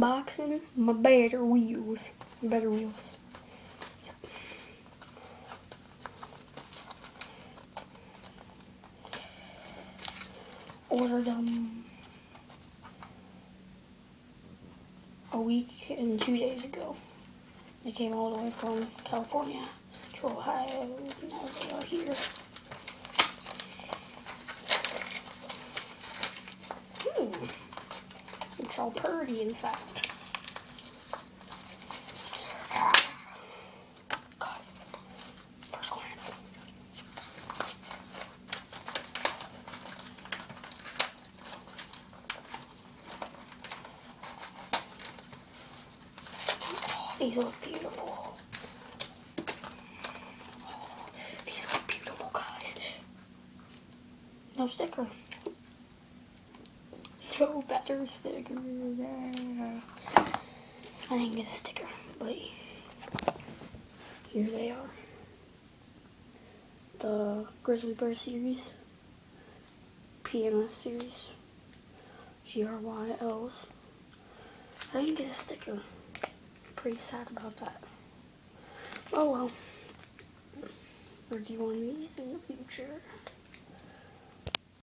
unboxing my better wheels. Better wheels. Yep. Ordered them a week and 2 days ago. They came all the way from California to Ohio. Now they are here. It's all purty inside. God. First glance. Oh, these look beautiful. Oh, these look beautiful, guys. No sticker. No better sticker. I didn't get a sticker, but here they are. The Grizzly Bear series, PMS series, GRYLs. I didn't get a sticker. Pretty sad about that. Oh well. Review on these in the future.